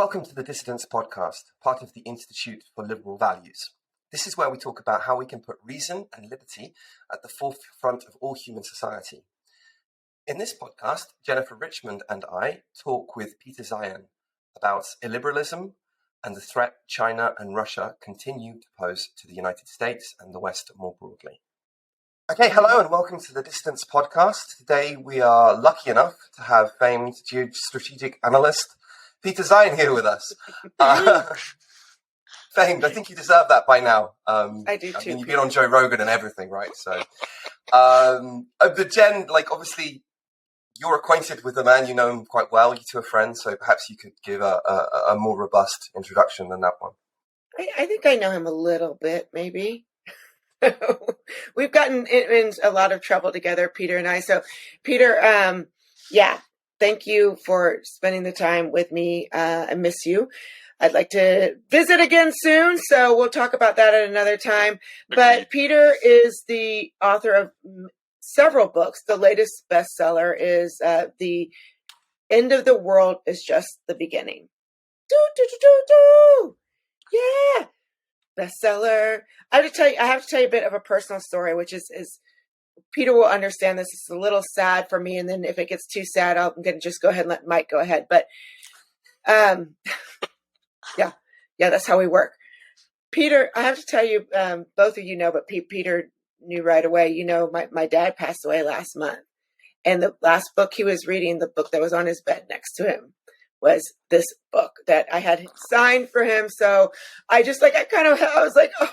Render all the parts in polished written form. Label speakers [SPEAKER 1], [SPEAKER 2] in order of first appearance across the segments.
[SPEAKER 1] Welcome to the Dissidents podcast, part of the Institute for Liberal Values. This is where we talk about how we can put reason and liberty at the forefront of all human society. In this podcast, Jennifer Richmond and I talk with Peter Zeihan about illiberalism and the threat China and Russia continue to pose to the United States and the West more broadly. Okay, hello and welcome to the Dissidents podcast. Today we are lucky enough to have famed strategic analyst Peter Zeihan here with us. Famed, I think you deserve that by now.
[SPEAKER 2] I do too.
[SPEAKER 1] I mean, you've been on Joe Rogan and everything, right? So, but Jen, obviously, you're acquainted with the man. You know him quite well. You two are friends, so perhaps you could give a more robust introduction than that one.
[SPEAKER 2] I think I know him a little bit, maybe. We've gotten in a lot of trouble together, Peter and I. So, Peter, thank you for spending the time with me. I miss you. I'd like to visit again soon, so we'll talk about that at another time. But Peter is the author of several books. The latest bestseller is The End of the World is Just the Beginning. Yeah, bestseller. I have to tell you a bit of a personal story, which is Peter will understand this. It's a little sad for me, and then if it gets too sad, I'm going to just go ahead and let Mike go ahead. But yeah, that's how we work. Peter, I have to tell you, both of you know, but Peter knew right away. You know, my dad passed away last month, and the last book he was reading, the book that was on his bed next to him, was this book that I had signed for him. So I was like, oh,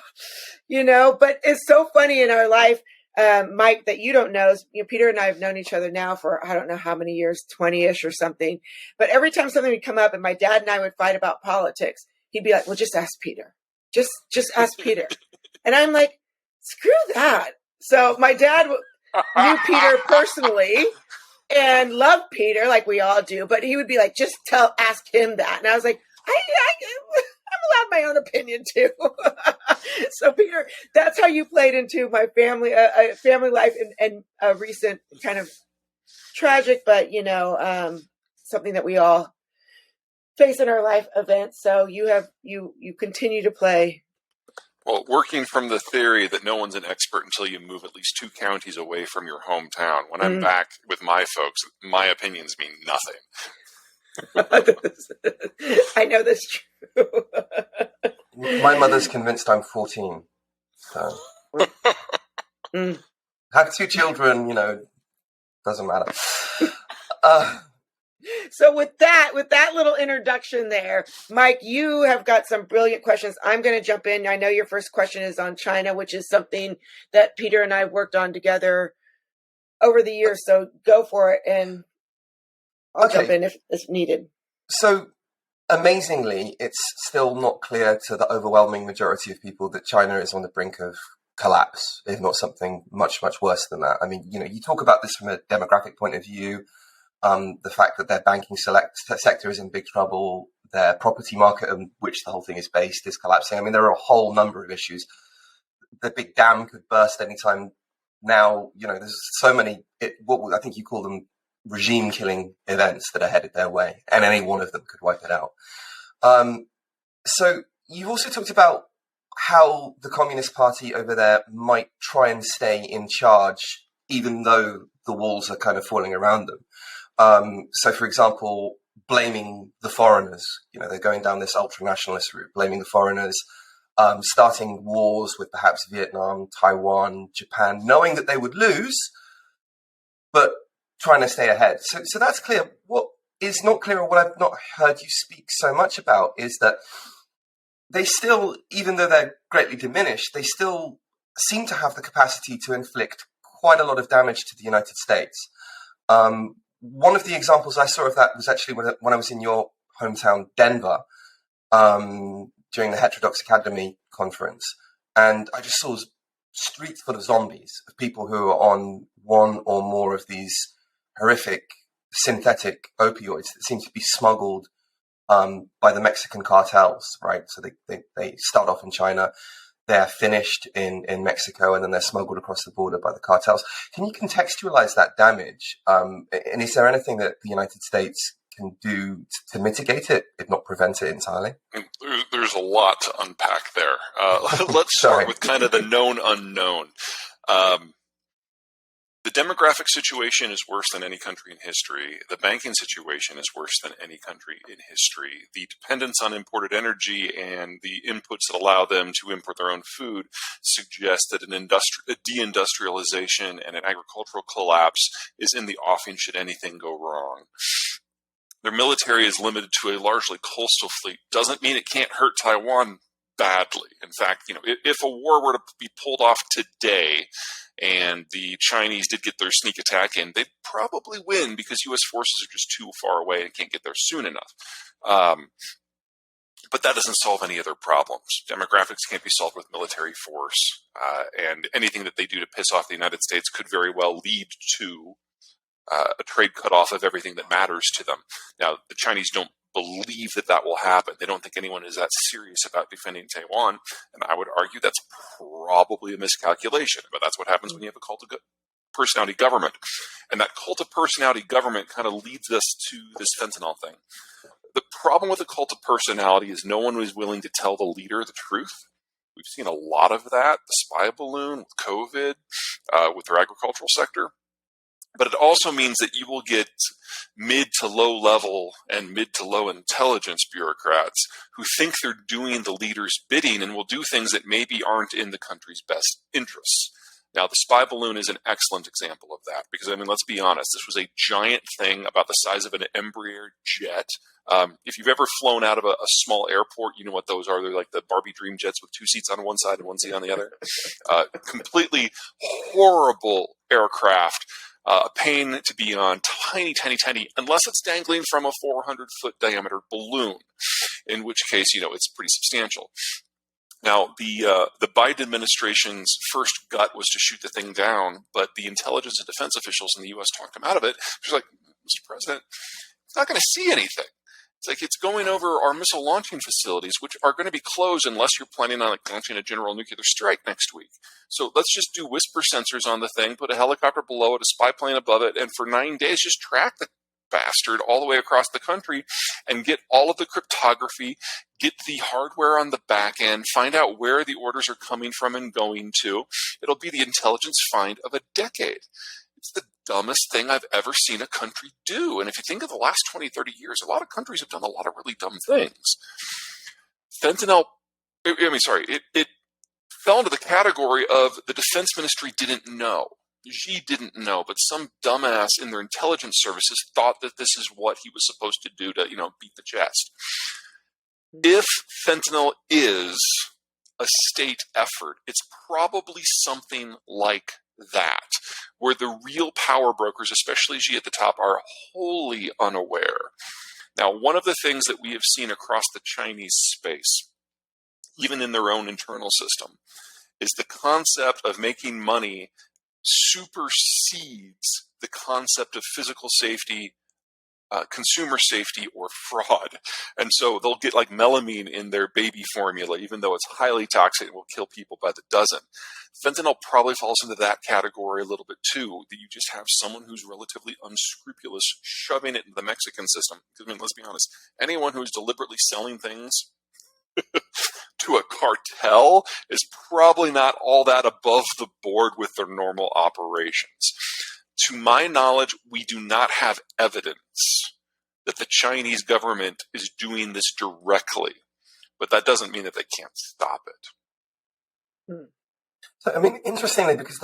[SPEAKER 2] you know, but it's so funny in our life. Mike, that you don't know, Peter and I have known each other now for, I don't know how many years, 20-ish or something. But every time something would come up and my dad and I would fight about politics, he'd be like, well, just ask Peter. Just ask Peter. And I'm like, screw that. So my dad knew Peter personally and loved Peter like we all do. But he would be like, just ask him that. And I was like, I'm allowed my own opinion too. So Peter, that's how you played into my family life and a recent kind of tragic, but something that we all face in our life event. So you continue to play.
[SPEAKER 3] Well, working from the theory that no one's an expert until you move at least 2 counties away from your hometown. When I'm back with my folks, my opinions mean nothing.
[SPEAKER 2] I know that's true.
[SPEAKER 1] My mother's convinced I'm 14. So. Have 2 children, doesn't matter.
[SPEAKER 2] So with that little introduction there, Mike, you have got some brilliant questions. I'm going to jump in. I know your first question is on China, which is something that Peter and I have worked on together over the years. So go for it, and I'll jump in if needed.
[SPEAKER 1] So amazingly, it's still not clear to the overwhelming majority of people that China is on the brink of collapse, if not something much, much worse than that. I mean, you talk about this from a demographic point of view, the fact that their banking sector is in big trouble, their property market on which the whole thing is based is collapsing. I mean, there are a whole number of issues. The big dam could burst anytime now. There's so many, what I think you call them regime-killing events that are headed their way, and any one of them could wipe it out. So you've also talked about how the Communist Party over there might try and stay in charge, even though the walls are kind of falling around them. So, for example, blaming the foreigners. They're going down this ultra-nationalist route, blaming the foreigners, starting wars with perhaps Vietnam, Taiwan, Japan, knowing that they would lose, but trying to stay ahead. So that's clear. What is not clear, or what I've not heard you speak so much about, is that they still, even though they're greatly diminished, they still seem to have the capacity to inflict quite a lot of damage to the United States. One of the examples I saw of that was actually when I was in your hometown, Denver, during the Heterodox Academy conference. And I just saw streets full of zombies, of people who are on one or more of these horrific synthetic opioids that seem to be smuggled by the Mexican cartels, right? So they start off in China, they're finished in Mexico, and then they're smuggled across the border by the cartels. Can you contextualize that damage? And is there anything that the United States can do to mitigate it, if not prevent it entirely?
[SPEAKER 3] There's a lot to unpack there. Let's start with kind of the known unknown. The demographic situation is worse than any country in history. The banking situation is worse than any country in history. The dependence on imported energy and the inputs that allow them to import their own food suggest that a deindustrialization and an agricultural collapse is in the offing should anything go wrong. Their military is limited to a largely coastal fleet. Doesn't mean it can't hurt Taiwan badly. In fact, if a war were to be pulled off today, and the Chinese did get their sneak attack in, they'd probably win because U.S. forces are just too far away and can't get there soon enough. But that doesn't solve any of their problems. Demographics can't be solved with military force, and anything that they do to piss off the United States could very well lead to a trade cutoff of everything that matters to them. Now, the Chinese don't believe that will happen. They don't think anyone is that serious about defending Taiwan, and I would argue that's probably a miscalculation, but that's what happens when you have a cult of personality government. And that cult of personality government kind of leads us to this fentanyl thing. The problem with the cult of personality is no one is willing to tell the leader the truth. We've seen a lot of that, the spy balloon, with COVID, with their agricultural sector. But it also means that you will get mid to low level and mid to low intelligence bureaucrats who think they're doing the leader's bidding and will do things that maybe aren't in the country's best interests. Now, the spy balloon is an excellent example of that because, let's be honest, this was a giant thing about the size of an Embraer jet. If you've ever flown out of a small airport, you know what those are. They're like the Barbie dream jets with 2 seats on one side and 1 seat on the other. Completely horrible aircraft. A pain to be on, tiny, unless it's dangling from a 400-foot diameter balloon, in which case, it's pretty substantial. Now, the Biden administration's first gut was to shoot the thing down, but the intelligence and defense officials in the U.S. talked him out of it. She's like, Mr. President, it's not going to see anything. It's like it's going over our missile launching facilities, which are going to be closed unless you're planning on launching a general nuclear strike next week. So let's just do whisper sensors on the thing, put a helicopter below it, a spy plane above it, and for 9 days just track the bastard all the way across the country and get all of the cryptography, get the hardware on the back end, find out where the orders are coming from and going to. It'll be the intelligence find of a decade. It's the dumbest thing I've ever seen a country do. And if you think of the last 20, 30 years, a lot of countries have done a lot of really dumb things. Fentanyl, it fell into the category of the defense ministry didn't know. Xi didn't know, but some dumbass in their intelligence services thought that this is what he was supposed to do to, beat the chest. If fentanyl is a state effort, it's probably something like that, where the real power brokers, especially Xi at the top, are wholly unaware. Now, one of the things that we have seen across the Chinese space, even in their own internal system, is the concept of making money supersedes the concept of physical safety, consumer safety, or fraud. And so they'll get like melamine in their baby formula, even though it's highly toxic and will kill people by the dozen. Fentanyl probably falls into that category a little bit too, that you just have someone who's relatively unscrupulous shoving it into the Mexican system. Because, let's be honest, anyone who's deliberately selling things to a cartel is probably not all that above the board with their normal operations. To my knowledge, we do not have evidence that the Chinese government is doing this directly, but that doesn't mean that they can't stop it.
[SPEAKER 1] So, interestingly, because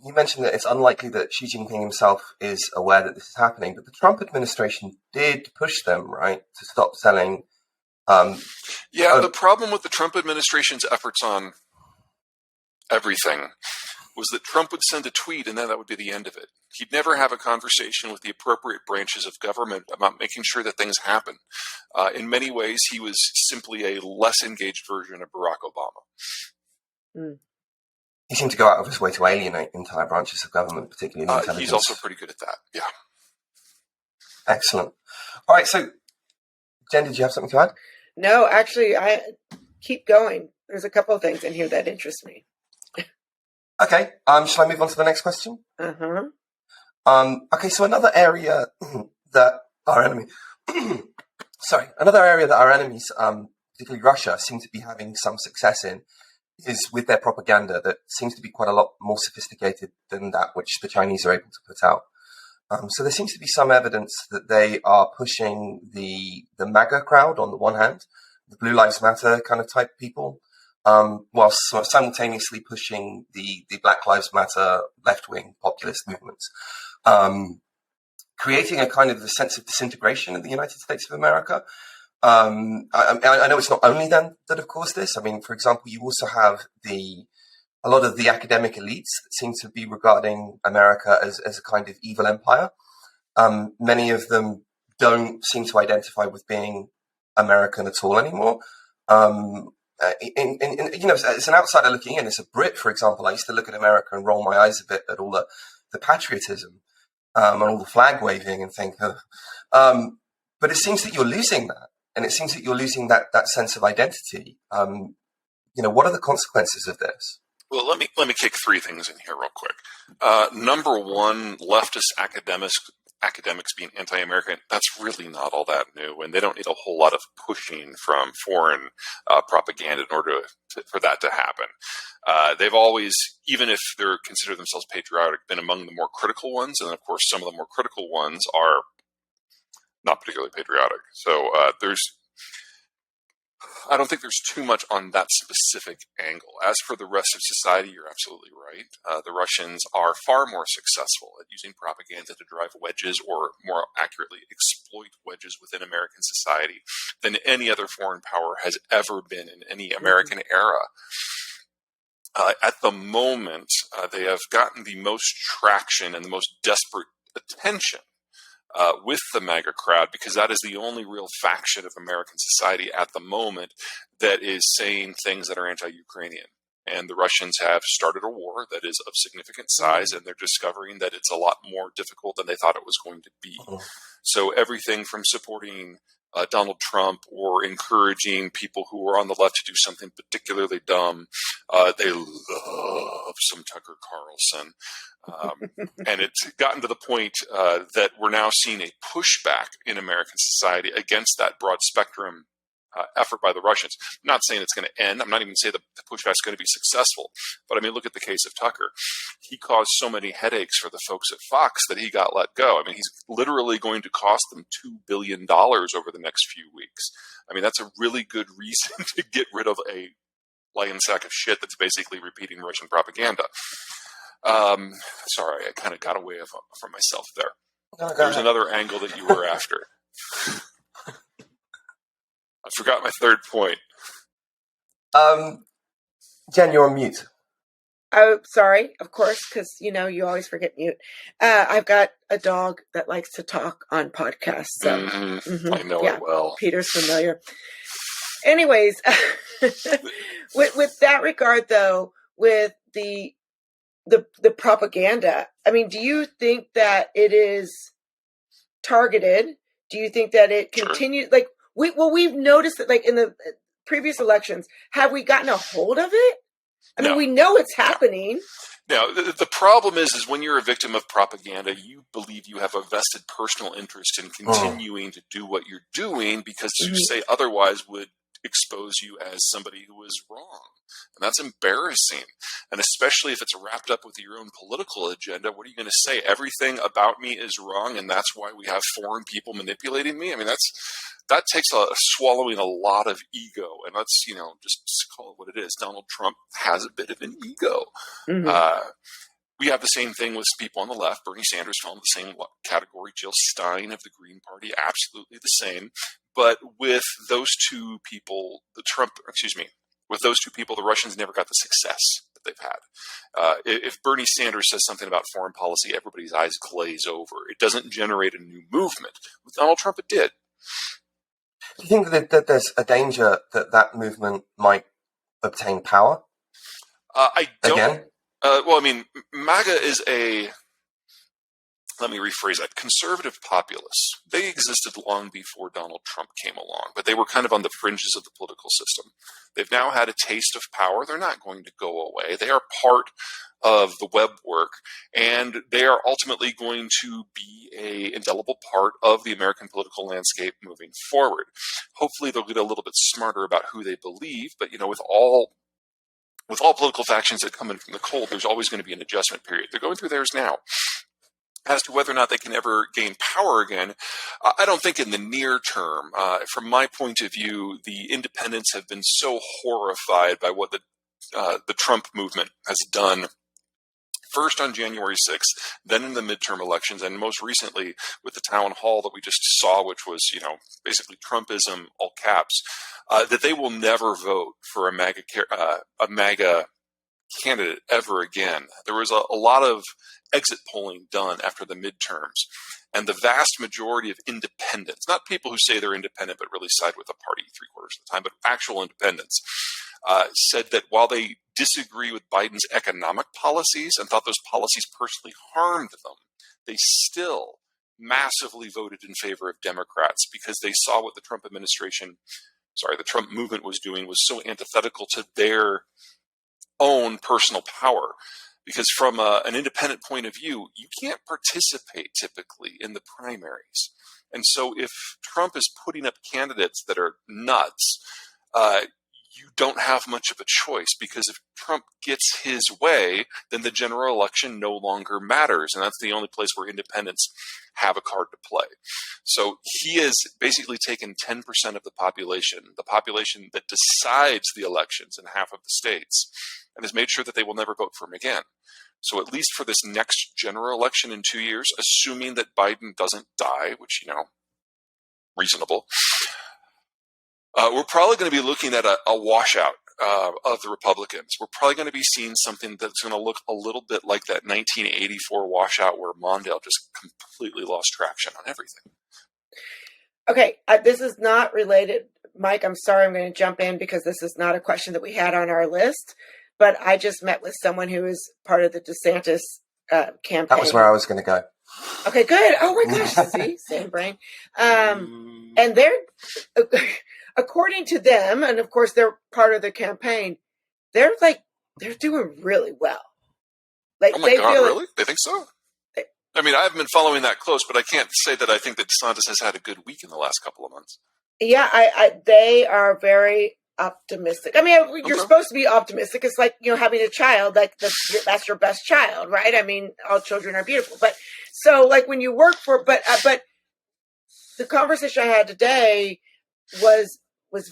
[SPEAKER 1] you mentioned that it's unlikely that Xi Jinping himself is aware that this is happening, but the Trump administration did push them, right, to stop selling.
[SPEAKER 3] The problem with the Trump administration's efforts on everything was that Trump would send a tweet and then that would be the end of it. He'd never have a conversation with the appropriate branches of government about making sure that things happen. In many ways, he was simply a less engaged version of Barack Obama.
[SPEAKER 1] He seemed to go out of his way to alienate entire branches of government, particularly in intelligence.
[SPEAKER 3] He's also pretty good at that, yeah.
[SPEAKER 1] Excellent. All right, so Jen, did you have something to add?
[SPEAKER 2] No, actually, I keep going. There's a couple of things in here that interest me.
[SPEAKER 1] Okay, shall I move on to the next question?
[SPEAKER 2] Uh-huh.
[SPEAKER 1] Okay, so another area that our enemy. Sorry, another area that our enemies, particularly Russia, seem to be having some success in is with their propaganda that seems to be quite a lot more sophisticated than that which the Chinese are able to put out. So there seems to be some evidence that they are pushing the MAGA crowd on the one hand, the Blue Lives Matter kind of type people, whilst simultaneously pushing the Black Lives Matter left-wing populist movements, creating a kind of a sense of disintegration in the United States of America. I know it's not only them that have caused this. I mean, for example, you also have a lot of the academic elites that seem to be regarding America as a kind of evil empire. Many of them don't seem to identify with being American at all anymore. As an outsider looking in, as a Brit, for example, I used to look at America and roll my eyes a bit at all the patriotism and all the flag waving and think, but it seems that you're losing that. And it seems that you're losing that sense of identity. What are the consequences of this?
[SPEAKER 3] Well, let me kick three things in here real quick. Number one, leftist academics being anti-American, that's really not all that new, and they don't need a whole lot of pushing from foreign propaganda in order for that to happen. They've always, even if they're consider themselves patriotic, been among the more critical ones, and of course some of the more critical ones are not particularly patriotic. So I don't think there's too much on that specific angle. As for the rest of society, you're absolutely right. The Russians are far more successful at using propaganda to drive wedges, or more accurately, exploit wedges within American society than any other foreign power has ever been in any American era. At the moment, they have gotten the most traction and the most desperate attention with the MAGA crowd, because that is the only real faction of American society at the moment that is saying things that are anti-Ukrainian. And the Russians have started a war that is of significant size, and they're discovering that it's a lot more difficult than they thought it was going to be. So everything from supporting Donald Trump or encouraging people who are on the left to do something particularly dumb. They love some Tucker Carlson. And it's gotten to the point that we're now seeing a pushback in American society against that broad spectrum effort by the Russians. I'm not saying it's going to end. I'm not even saying the pushback is going to be successful. But I mean, look at the case of Tucker. He caused so many headaches for the folks at Fox that he got let go. I mean, he's literally going to cost them $2 billion over the next few weeks. I mean, that's a really good reason to get rid of a lion sack of shit that's basically repeating Russian propaganda. Sorry, I kind of got away from myself there. There's another angle that you were after. I forgot my third point.
[SPEAKER 1] Jen, you're on mute.
[SPEAKER 2] Oh, sorry, of course, because, you always forget mute. I've got a dog that likes to talk on podcasts. So.
[SPEAKER 3] I know it well.
[SPEAKER 2] Peter's familiar. Anyways, with that regard, though, with the propaganda, I mean, do you think that it is targeted? Do you think that it continues? Like, we've noticed that, like, in the previous elections, have we gotten a hold of it? I mean, we know it's happening.
[SPEAKER 3] Now, the problem is when you're a victim of propaganda, you believe you have a vested personal interest in continuing to do what you're doing, because to say otherwise would expose you as somebody who is wrong. And that's embarrassing. And especially if it's wrapped up with your own political agenda, what are you going to say? Everything about me is wrong, and that's why we have foreign people manipulating me? I mean, that takes swallowing a lot of ego. And let's, just call it what it is. Donald Trump has a bit of an ego. We have the same thing with people on the left. Bernie Sanders fell in the same category. Jill Stein of the Green Party, absolutely the same. But with those two people, with those two people, the Russians never got the success that they've had. If Bernie Sanders says something about foreign policy, everybody's eyes glaze over. It doesn't generate a new movement. With Donald Trump, it did.
[SPEAKER 1] Do you think that there's a danger that movement might obtain power?
[SPEAKER 3] I don't.
[SPEAKER 1] Again?
[SPEAKER 3] Well, I mean, MAGA is let me rephrase that, conservative populists, they existed long before Donald Trump came along, but they were kind of on the fringes of the political system. They've now had a taste of power. They're not going to go away. They are part of the web work, and they are ultimately going to be an indelible part of the American political landscape moving forward. Hopefully they'll get a little bit smarter about who they believe, but with all political factions that come in from the cold, there's always going to be an adjustment period. They're going through theirs now. As to whether or not they can ever gain power again, I don't think in the near term. From my point of view, the independents have been so horrified by what the Trump movement has done, first on January 6th, then in the midterm elections, and most recently with the town hall that we just saw, which was, basically Trumpism, all caps, that they will never vote for a MAGA candidate ever again. There was a lot of exit polling done after the midterms, and the vast majority of independents, not people who say they're independent but really side with the party 3/4 of the time, but actual independents, said that while they disagree with Biden's economic policies and thought those policies personally harmed them, they still massively voted in favor of Democrats because they saw what the Trump movement was doing was so antithetical to their own personal power. Because from an independent point of view, you can't participate typically in the primaries. And so if Trump is putting up candidates that are nuts, you don't have much of a choice, because if Trump gets his way, then the general election no longer matters. And that's the only place where independents have a card to play. So he has basically taken 10% of the population that decides the elections in half of the states, and has made sure that they will never vote for him again. So at least for this next general election in 2 years, assuming that Biden doesn't die, which, reasonable, we're probably going to be looking at a washout of the Republicans. We're probably going to be seeing something that's going to look a little bit like that 1984 washout where Mondale just completely lost traction on everything.
[SPEAKER 2] Okay, this is not related. Mike, I'm sorry, I'm going to jump in because this is not a question that we had on our list, but I just met with someone who is part of the DeSantis campaign.
[SPEAKER 1] That was where I was going to go.
[SPEAKER 2] Okay, good. Oh my gosh, see, same brain. And they're, according to them, and of course they're part of the campaign, they're doing really well.
[SPEAKER 3] Oh my God, really? They think so? I mean, I haven't been following that close, but I can't say that I think that DeSantis has had a good week in the last couple of months.
[SPEAKER 2] Yeah, they are very optimistic. I mean, you're supposed to be optimistic. It's like, having a child, like that's your best child, right? I mean, all children are beautiful. But so like when you work for, but the conversation I had today was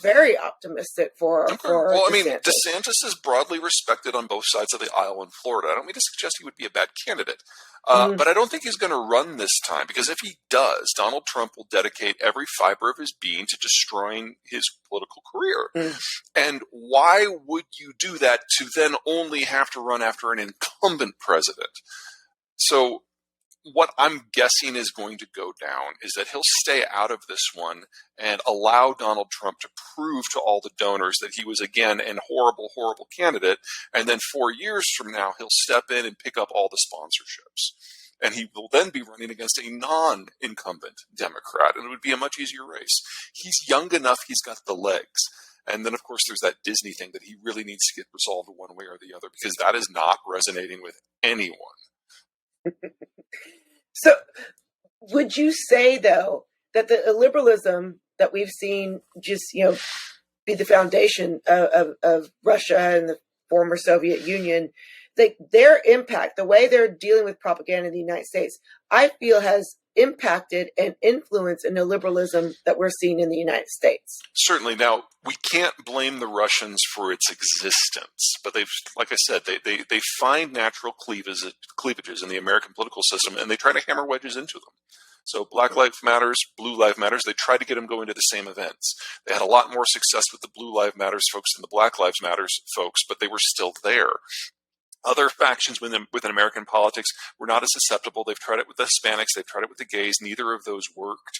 [SPEAKER 2] very optimistic for.
[SPEAKER 3] Well, I mean,
[SPEAKER 2] DeSantis.
[SPEAKER 3] DeSantis is broadly respected on both sides of the aisle in Florida. I don't mean to suggest he would be a bad candidate, but I don't think he's going to run this time, because if he does, Donald Trump will dedicate every fiber of his being to destroying his political career. And why would you do that to then only have to run after an incumbent president? So what I'm guessing is going to go down is that he'll stay out of this one and allow Donald Trump to prove to all the donors that he was, again, a horrible, horrible candidate. And then 4 years from now, he'll step in and pick up all the sponsorships. And he will then be running against a non-incumbent Democrat, and it would be a much easier race. He's young enough. He's got the legs. And then, of course, there's that Disney thing that he really needs to get resolved one way or the other, because that is not resonating with anyone.
[SPEAKER 2] So would you say, though, that the illiberalism that we've seen just, be the foundation of Russia and the former Soviet Union, their impact, the way they're dealing with propaganda in the United States, I feel has impacted and influenced an illiberalism that we're seeing in the United States?
[SPEAKER 3] Certainly. Now, we can't blame the Russians for its existence, but they've, like I said, they find natural cleavages in the American political system, and they try to hammer wedges into them. So Black Lives Matters, Blue Lives Matters, they tried to get them going to the same events. They had a lot more success with the Blue Lives Matters folks than the Black Lives Matters folks, but they were still there. Other factions within American politics were not as susceptible. They've tried it with the Hispanics. They've tried it with the gays. Neither of those worked.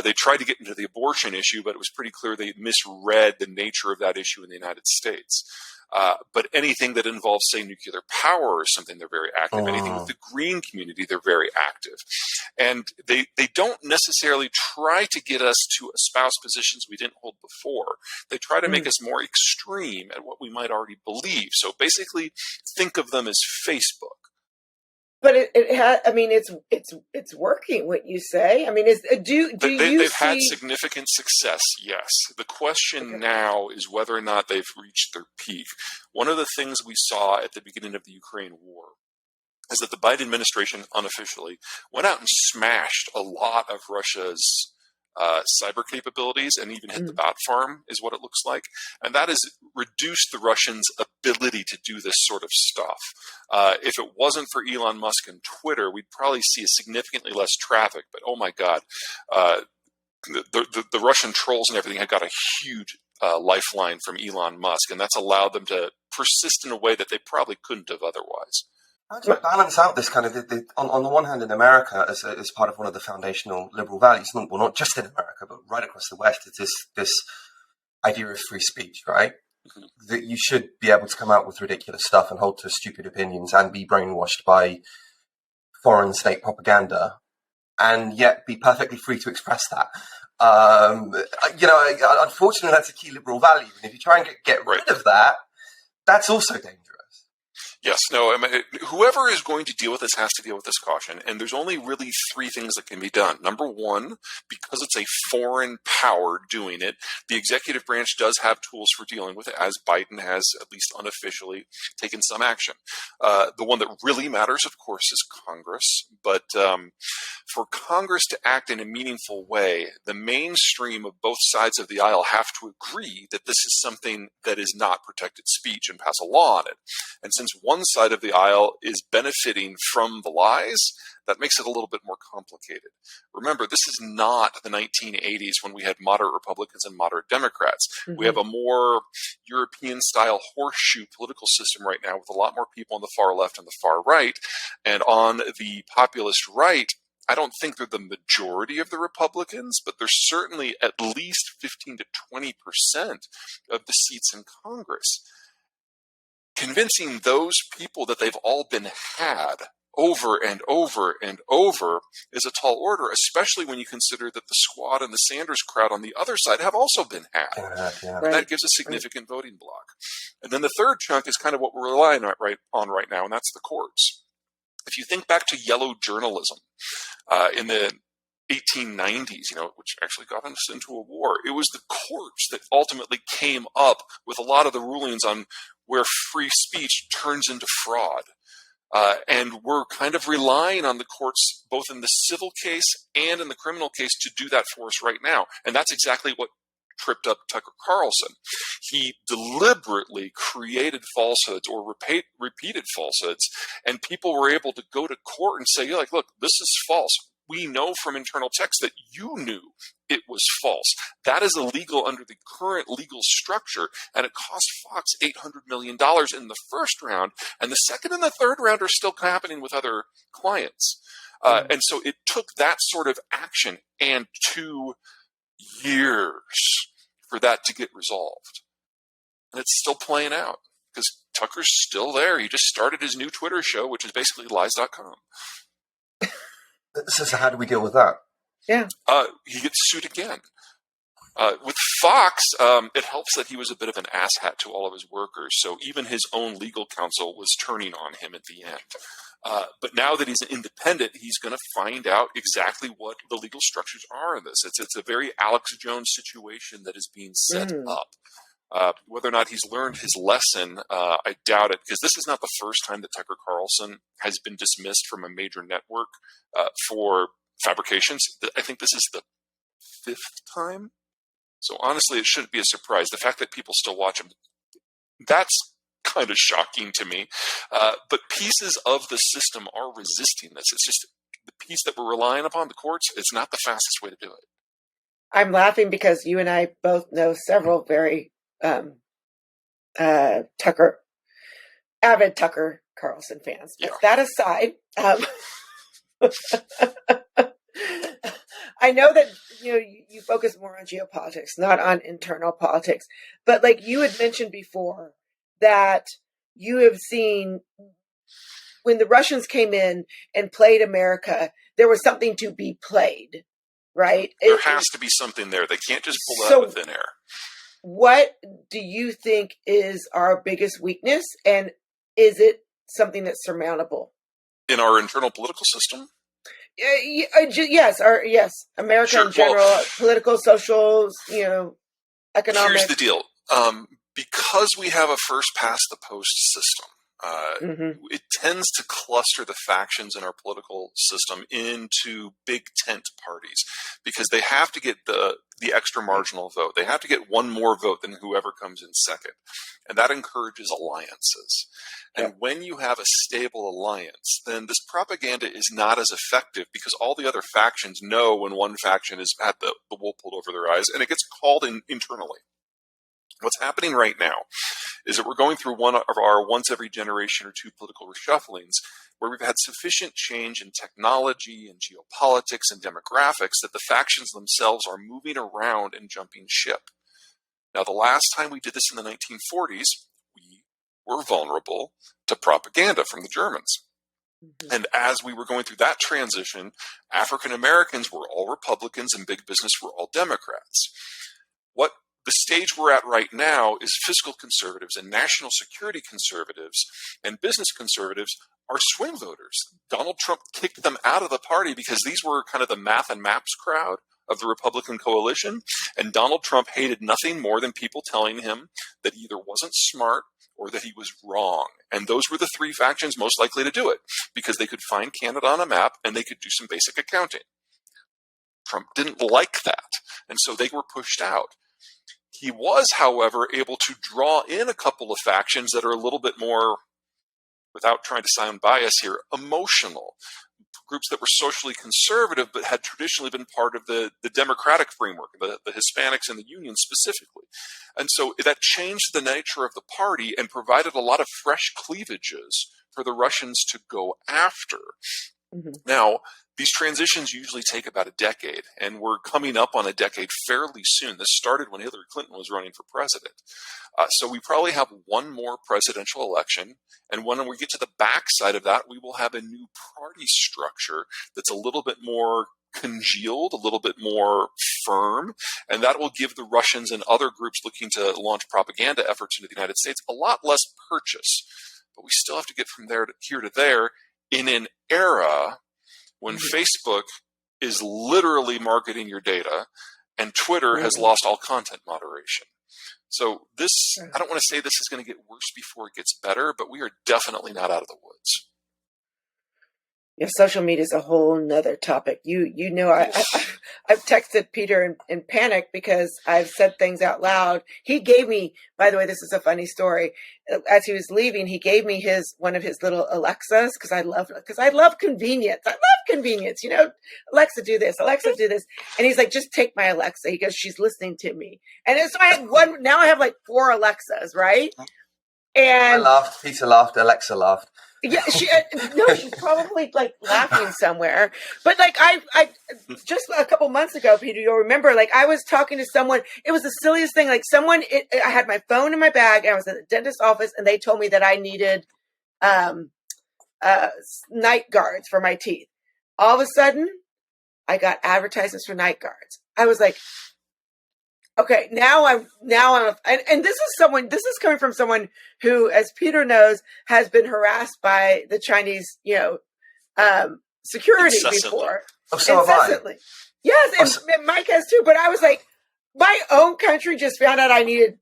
[SPEAKER 3] They tried to get into the abortion issue, but it was pretty clear they misread the nature of that issue in the United States. But anything that involves, say, nuclear power is something they're very active. Anything with the green community, they're very active. And they don't necessarily try to get us to espouse positions we didn't hold before. They try to make us more extreme at what we might already believe. So basically, think of them as Facebook.
[SPEAKER 2] But it has. I mean, it's working. What you say. I mean, they've
[SPEAKER 3] had significant success? Yes. The question now is whether or not they've reached their peak. One of the things we saw at the beginning of the Ukraine war is that the Biden administration unofficially went out and smashed a lot of Russia's cyber capabilities and even hit the bat farm, is what it looks like. And that has reduced the Russians' ability to do this sort of stuff. If it wasn't for Elon Musk and Twitter, we'd probably see a significantly less traffic. But oh my God, the Russian trolls and everything have got a huge lifeline from Elon Musk, and that's allowed them to persist in a way that they probably couldn't have otherwise.
[SPEAKER 1] How do you balance out this kind of, on the one hand, in America, as part of one of the foundational liberal values, well, not just in America, but right across the West, it's this idea of free speech, right? Mm-hmm. That you should be able to come out with ridiculous stuff and hold to stupid opinions and be brainwashed by foreign state propaganda, and yet be perfectly free to express that. Unfortunately, that's a key liberal value. And if you try and get rid of that, that's also dangerous.
[SPEAKER 3] Yes, no, I mean, whoever is going to deal with this has to deal with this caution. And there's only really three things that can be done. Number one, because it's a foreign power doing it, the executive branch does have tools for dealing with it, as Biden has, at least unofficially, taken some action. The one that really matters, of course, is Congress. But for Congress to act in a meaningful way, the mainstream of both sides of the aisle have to agree that this is something that is not protected speech and pass a law on it. And since one side of the aisle is benefiting from the lies, that makes it a little bit more complicated. Remember, this is not the 1980s when we had moderate Republicans and moderate Democrats. Mm-hmm. We have a more European-style horseshoe political system right now with a lot more people on the far left and the far right. And on the populist right, I don't think they're the majority of the Republicans, but they're certainly at least 15 to 20% of the seats in Congress. Convincing those people that they've all been had over and over and over is a tall order, especially when you consider that the Squad and the Sanders crowd on the other side have also been had.
[SPEAKER 1] Yeah.
[SPEAKER 3] And that gives a significant voting bloc. And then the third chunk is kind of what we're relying on right now, and that's the courts. If you think back to yellow journalism in the 1890s, which actually got us into a war, it was the courts that ultimately came up with a lot of the rulings on where free speech turns into fraud. And we're kind of relying on the courts, both in the civil case and in the criminal case, to do that for us right now. And that's exactly what tripped up Tucker Carlson. He deliberately created falsehoods or repeated falsehoods, and people were able to go to court and say, look, this is false. We know from internal text that you knew it was false. That is illegal under the current legal structure, and it cost Fox $800 million in the first round, and the second and the third round are still happening with other clients. And so it took that sort of action and 2 years for that to get resolved. And it's still playing out because Tucker's still there. He just started his new Twitter show, which is basically lies.com.
[SPEAKER 1] So how do we deal with that?
[SPEAKER 2] Yeah.
[SPEAKER 3] He gets sued again. With Fox, it helps that he was a bit of an asshat to all of his workers, so even his own legal counsel was turning on him at the end. But now that he's independent, he's going to find out exactly what the legal structures are in this. It's a very Alex Jones situation that is being set up. Whether or not he's learned his lesson, I doubt it, because this is not the first time that Tucker Carlson has been dismissed from a major network for fabrications. I think this is the 5th time. So honestly, it shouldn't be a surprise. The fact that people still watch him, that's kind of shocking to me. But pieces of the system are resisting this. It's just the piece that we're relying upon, the courts, it's not the fastest way to do it.
[SPEAKER 2] I'm laughing because you and I both know several very avid Tucker Carlson fans. But that aside, I know that you focus more on geopolitics, not on internal politics. But like you had mentioned before, that you have seen when the Russians came in and played America, there was something to be played, right?
[SPEAKER 3] There has to be something there. They can't just pull it out of thin air.
[SPEAKER 2] What do you think is our biggest weakness, and is it something that's surmountable
[SPEAKER 3] in our internal political system?
[SPEAKER 2] Yes, America
[SPEAKER 3] Sure.
[SPEAKER 2] in general, political, social, economic.
[SPEAKER 3] Here's the deal. Because we have a first past the post system, it tends to cluster the factions in our political system into big tent parties because they have to get the extra marginal vote. They have to get one more vote than whoever comes in second. And that encourages alliances. And when you have a stable alliance, then this propaganda is not as effective because all the other factions know when one faction has had the wool pulled over their eyes, and it gets called in internally. What's happening right now is that we're going through one of our once every generation or two political reshufflings where we've had sufficient change in technology and geopolitics and demographics that the factions themselves are moving around and jumping ship. Now, the last time we did this in the 1940s, we were vulnerable to propaganda from the Germans. And as we were going through that transition, African Americans were all Republicans and big business were all Democrats. What the stage we're at right now is fiscal conservatives and national security conservatives and business conservatives are swing voters. Donald Trump kicked them out of the party because these were kind of the math and maps crowd of the Republican coalition. And Donald Trump hated nothing more than people telling him that he either wasn't smart or that he was wrong. And those were the three factions most likely to do it because they could find Canada on a map and they could do some basic accounting. Trump didn't like that. And so they were pushed out. He was, however, able to draw in a couple of factions that are a little bit more, without trying to sound biased here, emotional. Groups that were socially conservative but had traditionally been part of the democratic framework, the Hispanics and the Union specifically. And so that changed the nature of the party and provided a lot of fresh cleavages for the Russians to go after. Now, these transitions usually take about a decade, and we're coming up on a decade fairly soon. This started when Hillary Clinton was running for president. So we probably have one more presidential election, and when we get to the backside of that, we will have a new party structure that's a little bit more congealed, a little bit more firm, and that will give the Russians and other groups looking to launch propaganda efforts into the United States a lot less purchase. But we still have to get from there to here to there in an era when Facebook is literally marketing your data and Twitter has lost all content moderation. So this, I don't want to say this is going to get worse before it gets better, but we are definitely not out of the woods.
[SPEAKER 2] Yeah, social media is a whole nother topic. I've texted Peter in panic because I've said things out loud. He gave me, by the way, this is a funny story. As he was leaving, he gave me one of his little Alexas because I love convenience. I love convenience. Alexa, do this. Alexa, do this. And he's like, just take my Alexa. He goes, she's listening to me. And so I had one. Now I have like 4 Alexas, right? And
[SPEAKER 1] I laughed. Peter laughed. Alexa laughed.
[SPEAKER 2] Yeah, she's probably like laughing somewhere. But like I just a couple months ago, Peter, you'll remember, like I was talking to someone. It was the silliest thing. Like I had my phone in my bag, and I was at the dentist's office, and they told me that I needed night guards for my teeth. All of a sudden, I got advertisements for night guards. I was like, okay, now I'm, and this is coming from someone who, as Peter knows, has been harassed by the Chinese, security before.
[SPEAKER 1] Oh, so
[SPEAKER 2] incessantly.
[SPEAKER 1] have I.
[SPEAKER 2] Yes, and Mike has too. But I was like, my own country just found out I needed,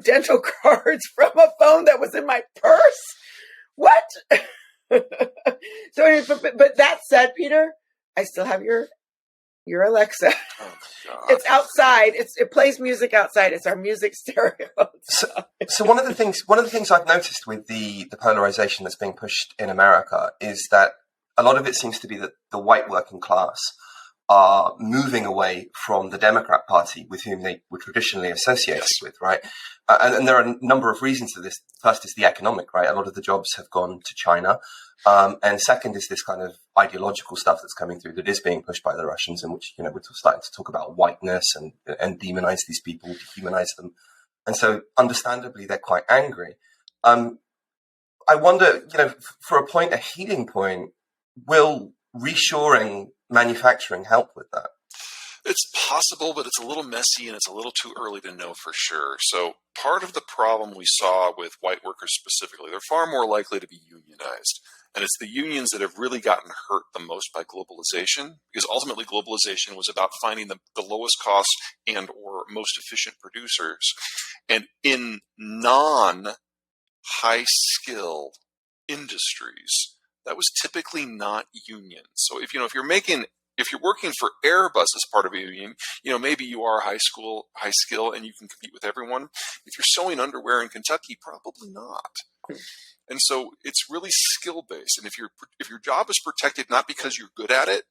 [SPEAKER 2] dental cards from a phone that was in my purse. What? So, anyway, but that said, Peter, I still have your Alexa.
[SPEAKER 3] Oh, God.
[SPEAKER 2] It's outside. It plays music outside. It's our music stereo.
[SPEAKER 1] So one of the things I've noticed with the polarization that's being pushed in America is that a lot of it seems to be that the white working class are moving away from the Democrat Party with whom they were traditionally associated with, right? And there are a number of reasons for this. First is the economic, right? A lot of the jobs have gone to China. And second is this kind of ideological stuff that's coming through that is being pushed by the Russians, in which, we're starting to talk about whiteness and demonize these people, dehumanize them. And so understandably, they're quite angry. I wonder, for a healing point, will reshoring manufacturing help with that?
[SPEAKER 3] It's possible, but it's a little messy and it's a little too early to know for sure. So part of the problem we saw with white workers specifically, they're far more likely to be unionized. And it's the unions that have really gotten hurt the most by globalization, because ultimately globalization was about finding the lowest cost and or most efficient producers. And in non-high skill industries, that was typically not union. So if you're working for Airbus as part of a union, maybe you are high skill, and you can compete with everyone. If you're sewing underwear in Kentucky, probably not. And so it's really skill based. And if your job is protected not because you're good at it,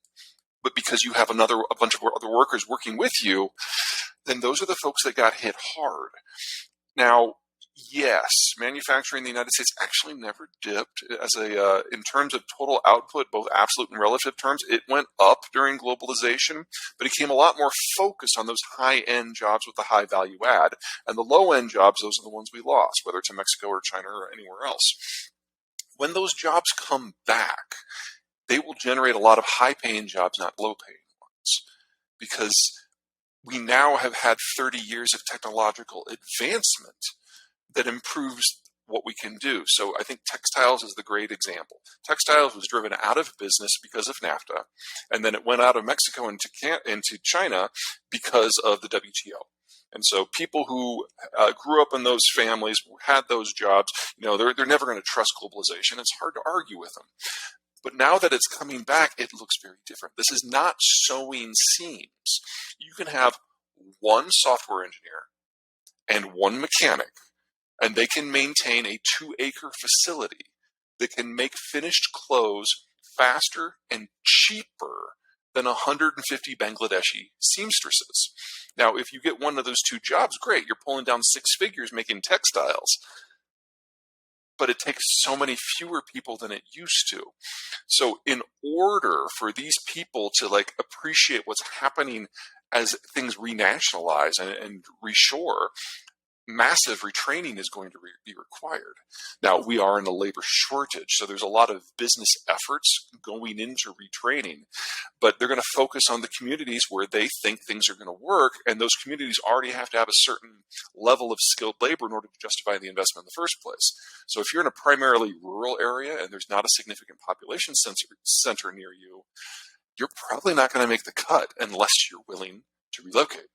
[SPEAKER 3] but because you have a bunch of other workers working with you, then those are the folks that got hit hard. Now, yes, manufacturing in the United States actually never dipped in terms of total output, both absolute and relative terms. It went up during globalization, but it became a lot more focused on those high-end jobs with the high value add, and the low-end jobs, those are the ones we lost, whether it's in Mexico or China or anywhere else. When those jobs come back, they will generate a lot of high-paying jobs, not low-paying ones, because we now have had 30 years of technological advancement that improves what we can do. So I think textiles is the great example. Textiles was driven out of business because of NAFTA, and then it went out of Mexico into China because of the WTO. And so people who grew up in those families, had those jobs, they're never going to trust globalization. It's hard to argue with them. But now that it's coming back, it looks very different. This is not sewing seams. You can have one software engineer and one mechanic, and they can maintain a 2-acre facility that can make finished clothes faster and cheaper than 150 Bangladeshi seamstresses. Now, if you get one of those two jobs, great, you're pulling down 6 figures making textiles. But it takes so many fewer people than it used to. So in order for these people to appreciate what's happening as things renationalize and reshore, massive retraining is going to be required. Now, we are in a labor shortage, so there's a lot of business efforts going into retraining, but they're going to focus on the communities where they think things are going to work, and those communities already have to have a certain level of skilled labor in order to justify the investment in the first place. So if you're in a primarily rural area and there's not a significant population center near you, you're probably not going to make the cut unless you're willing to relocate.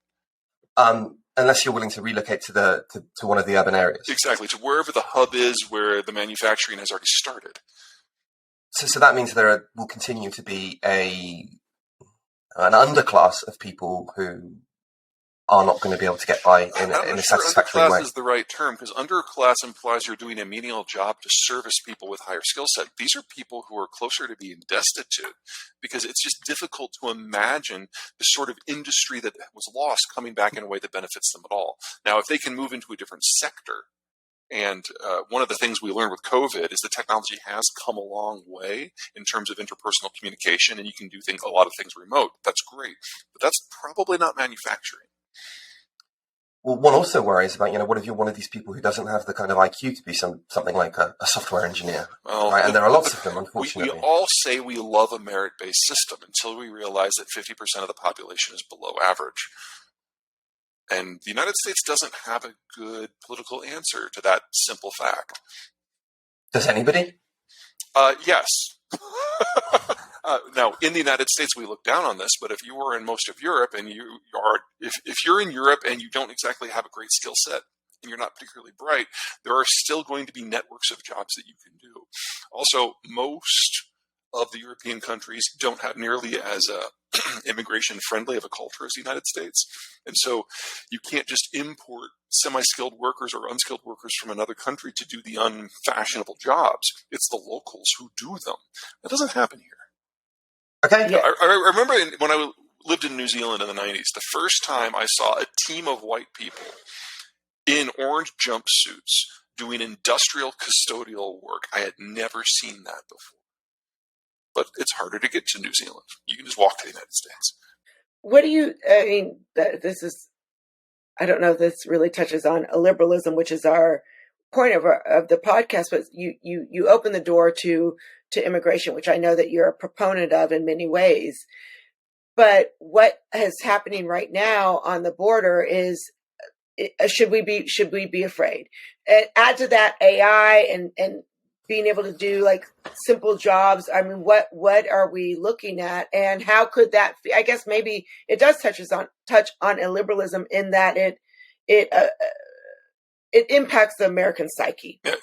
[SPEAKER 1] Unless you're willing to relocate to one of the urban areas.
[SPEAKER 3] Exactly, to wherever the hub is where the manufacturing has already started.
[SPEAKER 1] So that means there will continue to be an underclass of people who are not going to be able to get by in a satisfactory way.
[SPEAKER 3] Underclass is the right term, because underclass implies you're doing a menial job to service people with higher skill set. These are people who are closer to being destitute, because it's just difficult to imagine the sort of industry that was lost coming back in a way that benefits them at all. Now, if they can move into a different sector, and one of the things we learned with COVID is the technology has come a long way in terms of interpersonal communication, and you can do a lot of things remote. That's great, but that's probably not manufacturing.
[SPEAKER 1] Well, one also worries about, what if you're one of these people who doesn't have the kind of IQ to be something like a software engineer, right? And there are lots of them, unfortunately.
[SPEAKER 3] We all say we love a merit-based system until we realize that 50% of the population is below average. And the United States doesn't have a good political answer to that simple fact.
[SPEAKER 1] Does anybody?
[SPEAKER 3] Yes. Now, in the United States, we look down on this, but if you were in most of Europe and if you're in Europe and you don't exactly have a great skill set and you're not particularly bright, there are still going to be networks of jobs that you can do. Also, most of the European countries don't have nearly as immigration friendly of a culture as the United States. And so you can't just import semi-skilled workers or unskilled workers from another country to do the unfashionable jobs. It's the locals who do them. That doesn't happen here.
[SPEAKER 1] Okay.
[SPEAKER 3] Yeah. I remember when I lived in New Zealand in the 90s, the first time I saw a team of white people in orange jumpsuits doing industrial custodial work. I had never seen that before. But it's harder to get to New Zealand. You can just walk to the United States.
[SPEAKER 2] What do you, this is I don't know if this really touches on illiberalism, which is our point of the podcast, but you open the door to immigration, which I know that you're a proponent of in many ways. But what is happening right now on the border is, should we be afraid? And add to that AI and being able to do like simple jobs. I mean, what are we looking at, and how could that? I guess maybe it does touch on illiberalism in that it impacts the American psyche.
[SPEAKER 3] Yeah.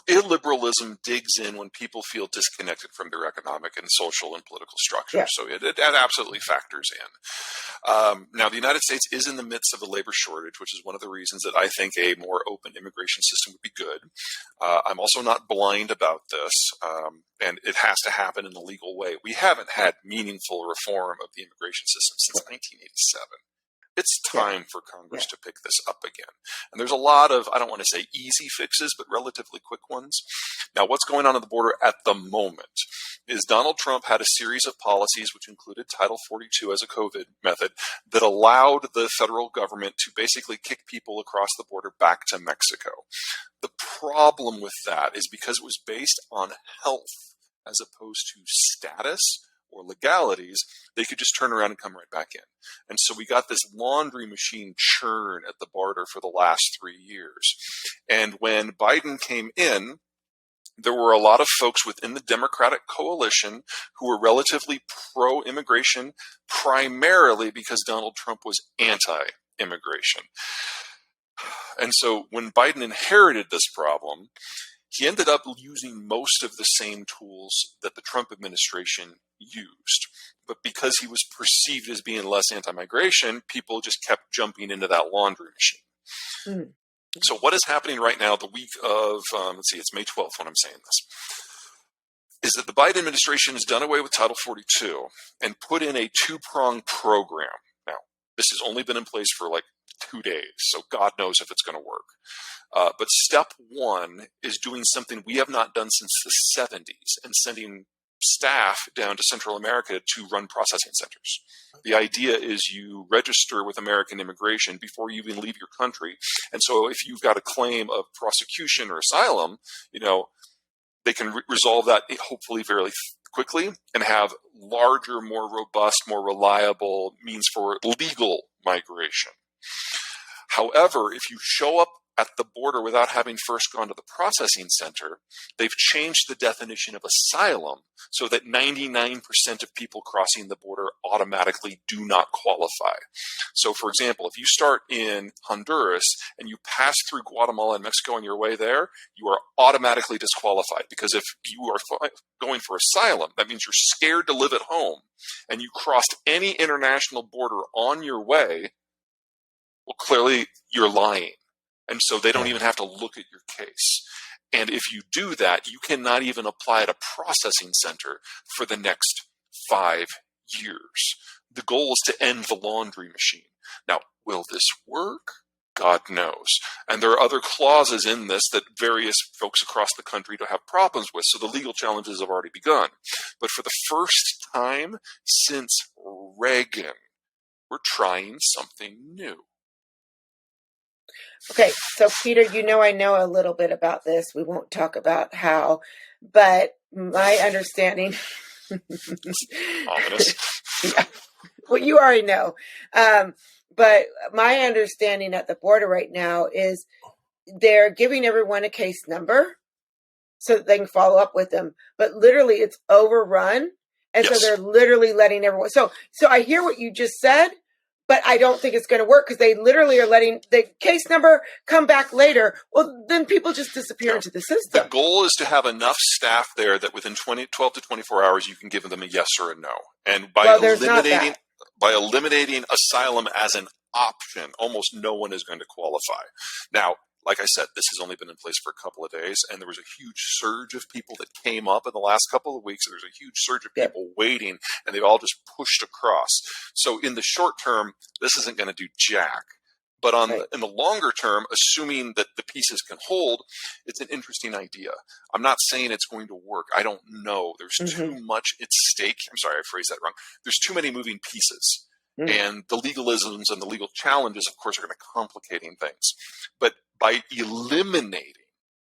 [SPEAKER 3] Illiberalism digs in when people feel disconnected from their economic and social and political structure. Yeah. So it absolutely factors in. Now, the United States is in the midst of a labor shortage, which is one of the reasons that I think a more open immigration system would be good. I'm also not blind about this, and it has to happen in a legal way. We haven't had meaningful reform of the immigration system since 1987. It's time for Congress to pick this up again. And there's a lot of, I don't want to say easy fixes, but relatively quick ones. Now, what's going on at the border at the moment is Donald Trump had a series of policies, which included Title 42 as a COVID method, that allowed the federal government to basically kick people across the border back to Mexico. The problem with that is because it was based on health as opposed to status or legalities, they could just turn around and come right back in. And so we got this laundry machine churn at the border for the last 3 years. And when Biden came in, there were a lot of folks within the Democratic coalition who were relatively pro-immigration, primarily because Donald Trump was anti-immigration. And so when Biden inherited this problem, he ended up using most of the same tools that the Trump administration used. But because he was perceived as being less anti-migration, people just kept jumping into that laundry machine. Mm. So what is happening right now, the week of, it's May 12th when I'm saying this, is that the Biden administration has done away with Title 42 and put in a two-pronged program. Now, this has only been in place for like 2 days, so God knows if it's going to work. But step one is doing something we have not done since the 70s and sending staff down to Central America to run processing centers. The idea is you register with American Immigration before you even leave your country. And so if you've got a claim of prosecution or asylum, they can resolve that hopefully fairly quickly and have larger, more robust, more reliable means for legal migration. However, if you show up at the border without having first gone to the processing center, they've changed the definition of asylum so that 99% of people crossing the border automatically do not qualify. So, for example, if you start in Honduras and you pass through Guatemala and Mexico on your way there, you are automatically disqualified, because if you are going for asylum, that means you're scared to live at home and you crossed any international border on your way. Well, clearly you're lying. And so they don't even have to look at your case. And if you do that, you cannot even apply at a processing center for the next 5 years. The goal is to end the laundry machine. Now, will this work? God knows. And there are other clauses in this that various folks across the country don't have problems with. So the legal challenges have already begun. But for the first time since Reagan, we're trying something new.
[SPEAKER 2] Okay, so Peter, I know a little bit about this. We won't talk about how, but my understanding.
[SPEAKER 3] Ominous.
[SPEAKER 2] Yeah. Well, you already know. But my understanding at the border right now is they're giving everyone a case number so that they can follow up with them. But literally, it's overrun, and yes. So they're literally letting everyone. So I hear what you just said. But I don't think it's going to work, because they literally are letting the case number come back later. Well, then people just disappear into the system.
[SPEAKER 3] The goal is to have enough staff there that within 12 to 24 hours, you can give them a yes or a no. And by eliminating asylum as an option, almost no one is going to qualify. Now, like I said, this has only been in place for a couple of days, and there was a huge surge of people that came up in the last couple of weeks. There's a huge surge of people waiting, and they've all just pushed across. So in the short term, this isn't going to do jack. But in the longer term, assuming that the pieces can hold, it's an interesting idea. I'm not saying it's going to work. I don't know. There's too much at stake. I'm sorry, I phrased that wrong. There's too many moving pieces. And the legalisms and the legal challenges, of course, are going to complicating things. But by eliminating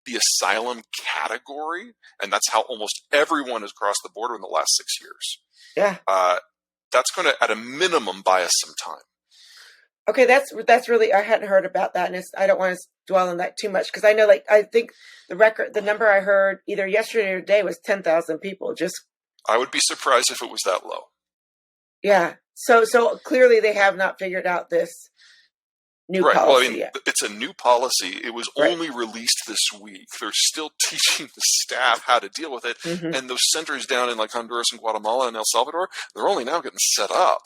[SPEAKER 3] the asylum category, and that's how almost everyone has crossed the border in the last 6 years.
[SPEAKER 2] Yeah.
[SPEAKER 3] That's going to, at a minimum, buy us some time.
[SPEAKER 2] Okay, that's really, I hadn't heard about that, and I don't want to dwell on that too much, because I know, like, I think the number I heard either yesterday or today was 10,000 people.
[SPEAKER 3] I would be surprised if it was that low.
[SPEAKER 2] Yeah. So clearly they have not figured out this new policy
[SPEAKER 3] Well, I mean,
[SPEAKER 2] yet.
[SPEAKER 3] It's a new policy. It was only released this week. They're still teaching the staff how to deal with it. And those centers down in like Honduras and Guatemala and El Salvador, they're only now getting set up.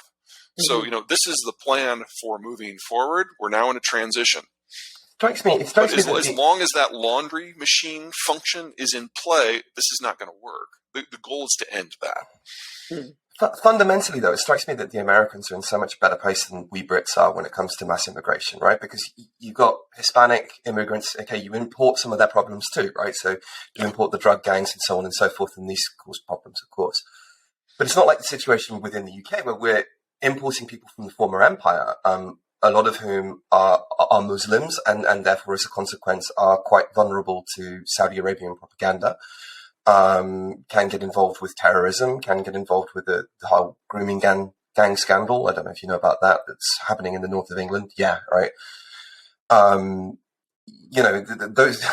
[SPEAKER 3] So, this is the plan for moving forward. We're now in a transition.
[SPEAKER 1] It strikes me
[SPEAKER 3] as long as that laundry machine function is in play, this is not going to work. The goal is to end that.
[SPEAKER 1] Fundamentally, though, it strikes me that the Americans are in so much better place than we Brits are when it comes to mass immigration, right? Because you've got Hispanic immigrants. Okay, you import some of their problems too, right? So you import the drug gangs and so on and so forth, and these cause problems, of course. But it's not like the situation within the UK where we're importing people from the former empire, a lot of whom are Muslims and therefore, as a consequence, are quite vulnerable to Saudi Arabian propaganda. Can get involved with terrorism, can get involved with the whole grooming gang scandal. I don't know if you know about that. That's happening in the north of England. Yeah, right. Those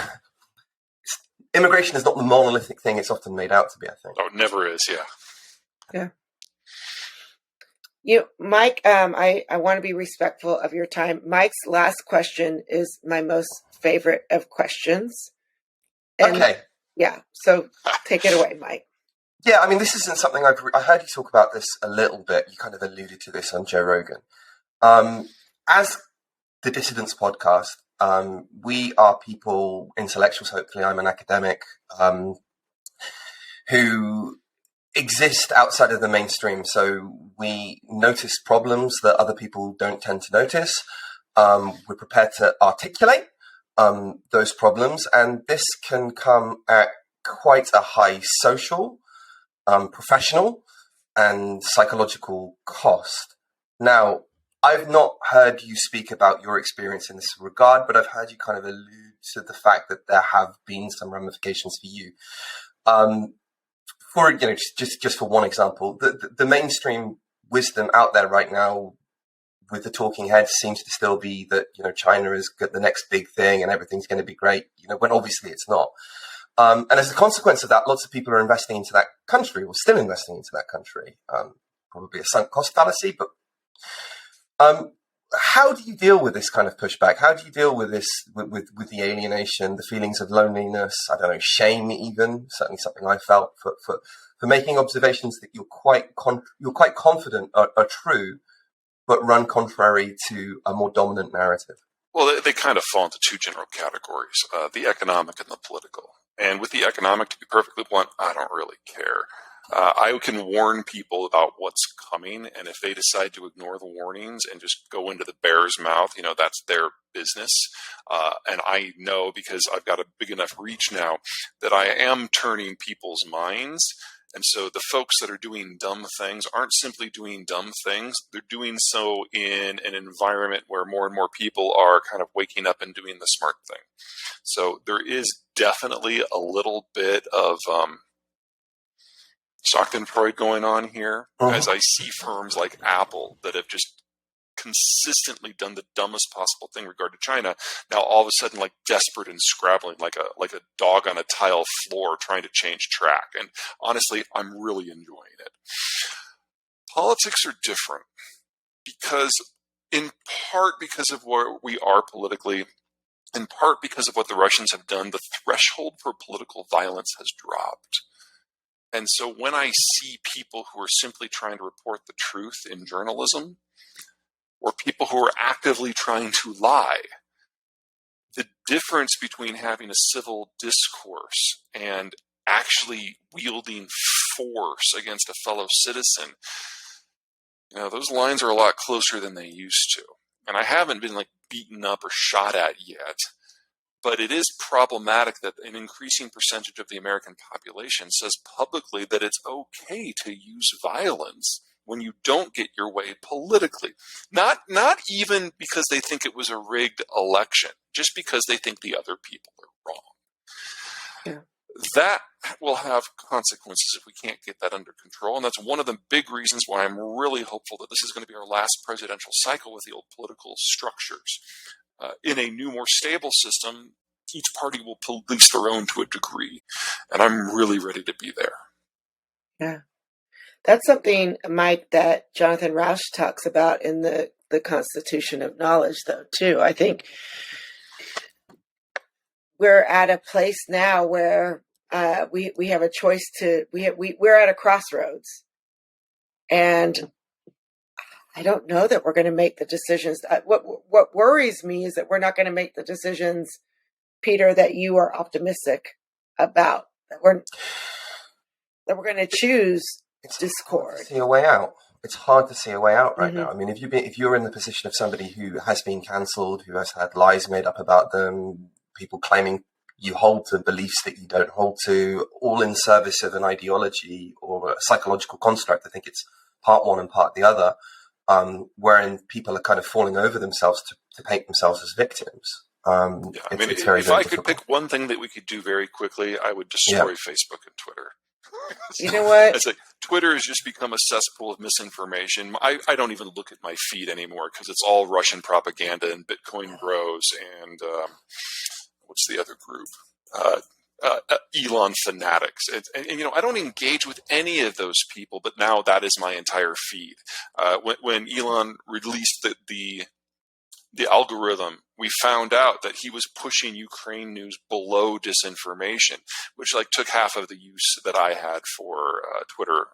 [SPEAKER 1] immigration is not the monolithic thing it's often made out to be, I think.
[SPEAKER 3] Oh, it never is. Yeah.
[SPEAKER 2] Mike, I want to be respectful of your time. Mike's last question is my most favorite of questions.
[SPEAKER 1] Okay.
[SPEAKER 2] Yeah, so take it away, Mike.
[SPEAKER 1] Yeah, I mean, this isn't something I heard you talk about this a little bit. You kind of alluded to this on Joe Rogan. As the Dissidents podcast, we are people, intellectuals, hopefully I'm an academic, who exist outside of the mainstream. So we notice problems that other people don't tend to notice. We're prepared to articulate those problems, and this can come at quite a high social, professional, and psychological cost. Now, I've not heard you speak about your experience in this regard, but I've heard you kind of allude to the fact that there have been some ramifications for you. Just for one example, the mainstream wisdom out there right now with the talking heads seems to still be that, China is the next big thing and everything's going to be great, when obviously it's not. And as a consequence of that, lots of people are investing into that country, or still investing into that country. Probably a sunk cost fallacy, but how do you deal with this kind of pushback? How do you deal with this, with the alienation, the feelings of loneliness, I don't know, shame even, certainly something I felt for making observations that you're quite confident are true, but run contrary to a more dominant narrative?
[SPEAKER 3] Well, they kind of fall into two general categories, the economic and the political. And with the economic, to be perfectly blunt, I don't really care. I can warn people about what's coming, and if they decide to ignore the warnings and just go into the bear's mouth, that's their business. And I know, because I've got a big enough reach now, that I am turning people's minds. And so the folks that are doing dumb things aren't simply doing dumb things. They're doing so in an environment where more and more people are kind of waking up and doing the smart thing. So there is definitely a little bit of Schadenfreude going on here, as I see firms like Apple that have just consistently done the dumbest possible thing regard to China, now all of a sudden like desperate and scrabbling like a dog on a tile floor trying to change track. And honestly, I'm really enjoying it. Politics are different in part because of where we are politically, in part because of what the Russians have done. The threshold for political violence has dropped. And so when I see people who are simply trying to report the truth in journalism, or people who are actively trying to lie, the difference between having a civil discourse and actually wielding force against a fellow citizen, those lines are a lot closer than they used to. And I haven't been beaten up or shot at yet, but it is problematic that an increasing percentage of the American population says publicly that it's okay to use violence when you don't get your way politically. Not even because they think it was a rigged election, just because they think the other people are wrong.
[SPEAKER 2] Yeah.
[SPEAKER 3] That will have consequences if we can't get that under control. And that's one of the big reasons why I'm really hopeful that this is going to be our last presidential cycle with the old political structures. In a new, more stable system, each party will police their own to a degree. And I'm really ready to be there.
[SPEAKER 2] Yeah. That's something, Mike, that Jonathan Rauch talks about in the Constitution of Knowledge, though, too. I think we're at a place now where we have a choice we're at a crossroads. And I don't know that we're going to make the decisions. What worries me is that we're not going to make the decisions, Peter, that you are optimistic about. That we're going to choose discord.
[SPEAKER 1] Hard to see a way out. It's hard to see a way out right now. I mean, if you're in the position of somebody who has been cancelled, who has had lies made up about them, people claiming you hold to beliefs that you don't hold to, all in service of an ideology or a psychological construct. I think it's part one and part the other. Wherein people are kind of falling over themselves to paint themselves as victims. It's very,
[SPEAKER 3] if
[SPEAKER 1] very
[SPEAKER 3] I
[SPEAKER 1] difficult.
[SPEAKER 3] could pick one thing that we could do very quickly, I would destroy Facebook and Twitter.
[SPEAKER 2] You know what?
[SPEAKER 3] It's like Twitter has just become a cesspool of misinformation. I don't even look at my feed anymore because it's all Russian propaganda and Bitcoin bros and what's the other group? Elon fanatics. And I don't engage with any of those people, but now that is my entire feed. When Elon released the algorithm, we found out that he was pushing Ukraine news below disinformation, which took half of the use that I had for Twitter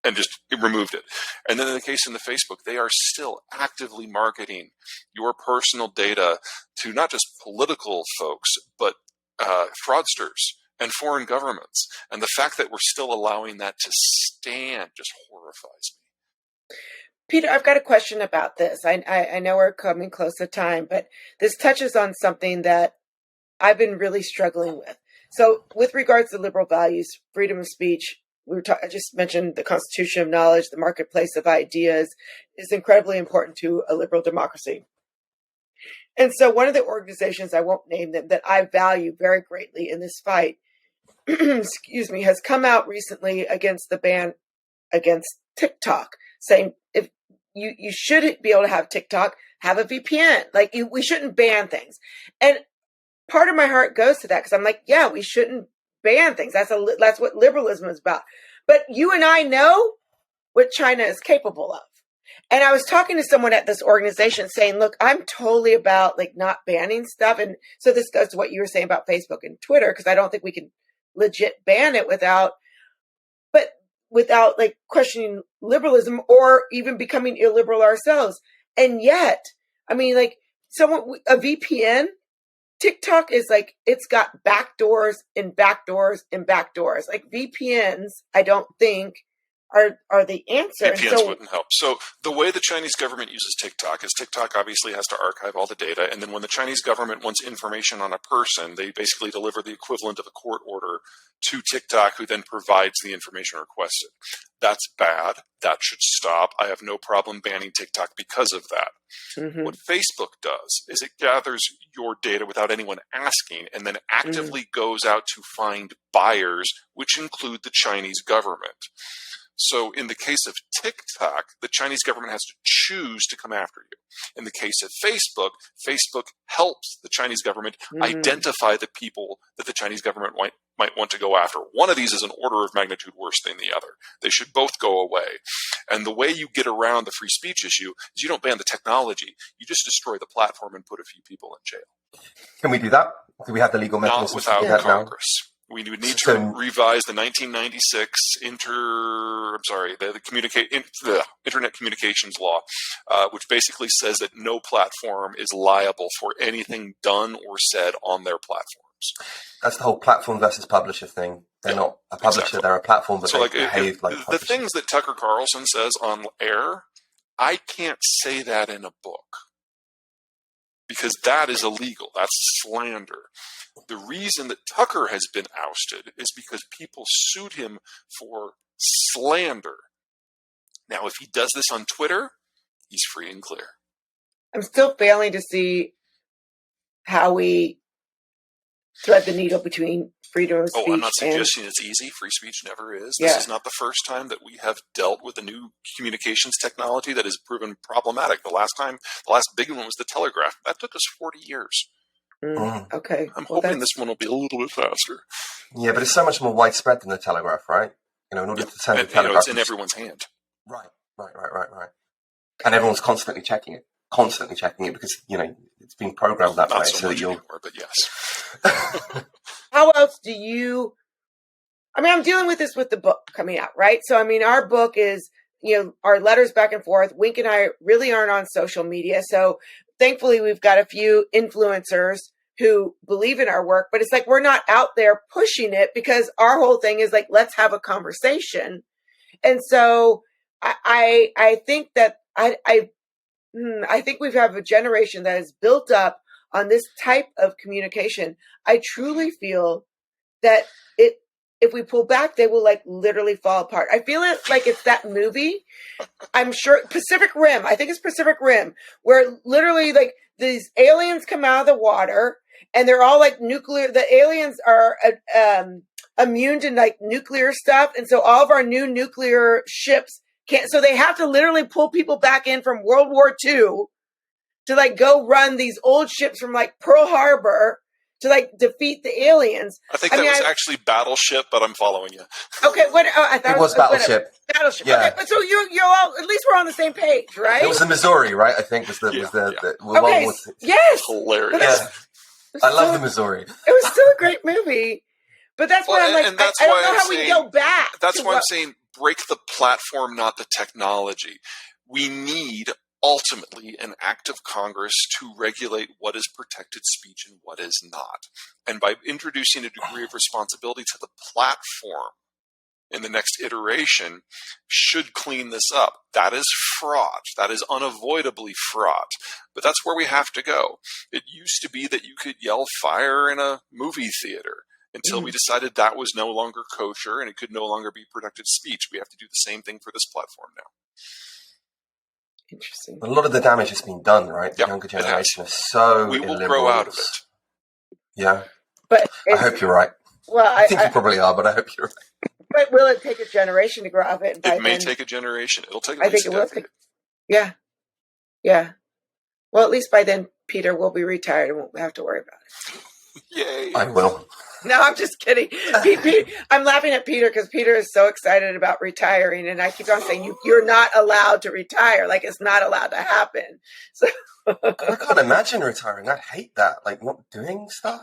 [SPEAKER 3] and just removed it. And then in the case of the Facebook, they are still actively marketing your personal data to not just political folks, but fraudsters and foreign governments. And the fact that we're still allowing that to stand just horrifies me.
[SPEAKER 2] Peter, I've got a question about this. I know we're coming close to time, but this touches on something that I've been really struggling with. So with regards to liberal values, freedom of speech, I just mentioned the Constitution of Knowledge, the marketplace of ideas is incredibly important to a liberal democracy. And so one of the organizations, I won't name them, that I value very greatly in this fight, excuse me, has come out recently against the ban against TikTok, saying if you shouldn't be able to have TikTok, have a VPN. We shouldn't ban things. And part of my heart goes to that because I'm like, yeah, we shouldn't ban things. That's what liberalism is about. But you and I know what China is capable of. And I was talking to someone at this organization saying, look, I'm totally about not banning stuff. And so this goes to what you were saying about Facebook and Twitter, because I don't think we can legit ban it without questioning liberalism or even becoming illiberal ourselves. And yet, I mean, a VPN, TikTok is it's got backdoors and backdoors and backdoors. VPNs, I don't think are the answer.
[SPEAKER 3] VPNs wouldn't help. So the way the Chinese government uses TikTok is TikTok obviously has to archive all the data, and then when the Chinese government wants information on a person, they basically deliver the equivalent of a court order to TikTok, who then provides the information requested. That's bad. That should stop. I have no problem banning TikTok because of that. Mm-hmm. What Facebook does is it gathers your data without anyone asking and then actively goes out to find buyers, which include the Chinese government. So in the case of TikTok, the Chinese government has to choose to come after you. In the case of Facebook, Facebook helps the Chinese government identify the people that the Chinese government might want to go after. One of these is an order of magnitude worse than the other. They should both go away. And the way you get around the free speech issue is you don't ban the technology. You just destroy the platform and put a few people in jail.
[SPEAKER 1] Can we do that? Do we have the legal mechanism
[SPEAKER 3] Not
[SPEAKER 1] to do
[SPEAKER 3] without
[SPEAKER 1] that
[SPEAKER 3] Congress. Now? We would need to revise the 1996 the Internet Communications Law, which basically says that no platform is liable for anything done or said on their platforms.
[SPEAKER 1] That's the whole platform versus publisher thing. They're not a publisher; exactly. They're a platform, but they behave like publishers.
[SPEAKER 3] The things that Tucker Carlson says on air, I can't say that in a book because that is illegal. That's slander. The reason that Tucker has been ousted is because people sued him for slander, Now, if he does this on Twitter, he's free and clear.
[SPEAKER 2] I'm still failing to see how we thread the needle between freedom of speech.
[SPEAKER 3] I'm not suggesting it's easy. Free speech never is.
[SPEAKER 2] Yeah.
[SPEAKER 3] This is not the first time that we have dealt with a new communications technology that has proven problematic. The last big one was the telegraph. That took us 40 years.
[SPEAKER 2] Okay.
[SPEAKER 3] I'm hoping this one will be a little bit faster.
[SPEAKER 1] Yeah, but it's so much more widespread than the telegraph, right? In order to send the telegraph,
[SPEAKER 3] it's in everyone's hand.
[SPEAKER 1] Right. And everyone's constantly checking it because, it's been programmed that way so that you'll...
[SPEAKER 3] Anymore, but yes.
[SPEAKER 2] How else do you... I'm dealing with this with the book coming out, right? So, our book is, our letters back and forth. Wink and I really aren't on social media. So thankfully we've got a few influencers who believe in our work, but it's like, we're not out there pushing it because our whole thing is like, let's have a conversation. And so I think that I think we have a generation that is built up on this type of communication. I truly feel that if we pull back, they will like literally fall apart. I feel it like it's that movie. I'm sure Pacific Rim. I think it's Pacific Rim, where literally like these aliens come out of the water and they're all like nuclear. The aliens are immune to like nuclear stuff. And so all of our new nuclear ships can't, so they have to literally pull people back in from World War II to like go run these old ships from like Pearl Harbor to like defeat the aliens.
[SPEAKER 3] I think that was actually Battleship, but I'm following you.
[SPEAKER 2] Okay, I thought
[SPEAKER 1] it was Battleship.
[SPEAKER 2] Battleship.
[SPEAKER 1] Yeah.
[SPEAKER 2] Okay, but so you're all, at least we're on the same page, right?
[SPEAKER 1] It was the Missouri, right? I think was the
[SPEAKER 2] okay. Yes,
[SPEAKER 3] hilarious.
[SPEAKER 1] I love the Missouri.
[SPEAKER 2] It was still a great movie, but that's why I'm like, I don't know how we go back.
[SPEAKER 3] That's why I'm saying break the platform, not the technology. We need ultimately an act of Congress to regulate what is protected speech and what is not. And by introducing a degree of responsibility to the platform in the next iteration should clean this up. That is fraught. That is unavoidably fraught. But that's where we have to go. It used to be that you could yell fire in a movie theater until we decided that was no longer kosher and it could no longer be protected speech. We have to do the same thing for this platform now.
[SPEAKER 2] Interesting.
[SPEAKER 1] A lot of the damage has been done, right? The younger generation is so
[SPEAKER 3] we will grow out of it.
[SPEAKER 1] Yeah.
[SPEAKER 2] But
[SPEAKER 1] I hope you're right.
[SPEAKER 2] Well,
[SPEAKER 1] I think you probably are, but I hope you're right.
[SPEAKER 2] But will it take a generation to grow out of it?
[SPEAKER 3] It may take a generation. It'll take at least a decade.
[SPEAKER 2] Yeah. Yeah. Well, at least by then, Peter will be retired and won't have to worry about it.
[SPEAKER 3] Yay.
[SPEAKER 1] I will.
[SPEAKER 2] No, I'm just kidding. I'm laughing at Peter because Peter is so excited about retiring. And I keep on saying, you're not allowed to retire. Like, it's not allowed to happen. So
[SPEAKER 1] I can't imagine retiring. I'd hate that. Like, not doing stuff.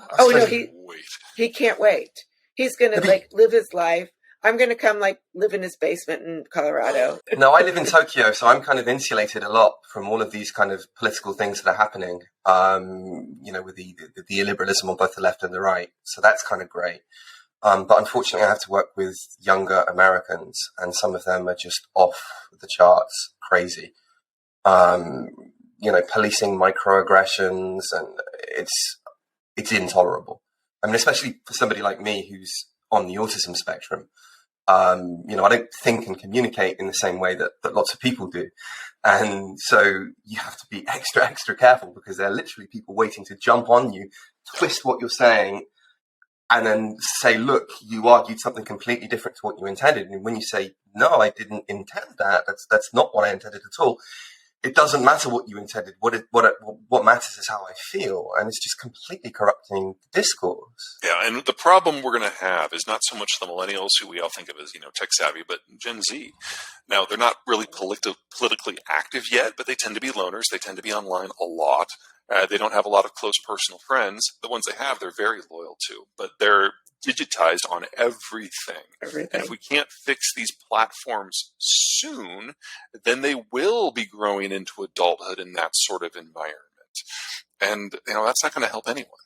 [SPEAKER 2] He can't wait. He's going to like live his life. I'm going to come like live in his basement in Colorado.
[SPEAKER 1] No, I live in Tokyo, so I'm kind of insulated a lot from all of these kind of political things that are happening, with the illiberalism on both the left and the right. So that's kind of great. But unfortunately, I have to work with younger Americans, and some of them are just off the charts, crazy. Policing microaggressions, and it's intolerable. I mean, especially for somebody like me who's on the autism spectrum. I don't think and communicate in the same way that lots of people do. And so you have to be extra careful because there are literally people waiting to jump on you, twist what you're saying, and then say, look, you argued something completely different to what you intended. And when you say, no, I didn't intend that, that's not what I intended at all. It doesn't matter what you intended. What matters is how I feel, and it's just completely corrupting discourse.
[SPEAKER 3] Yeah, and the problem we're going to have is not so much the millennials, who we all think of as tech savvy, but Gen Z. Now, they're not really politically active yet, but they tend to be loners. They tend to be online a lot. They don't have a lot of close personal friends. The ones they have, they're very loyal to, but they're digitized on everything. And if we can't fix these platforms soon, then they will be growing into adulthood in that sort of environment. And, that's not going to help anyone.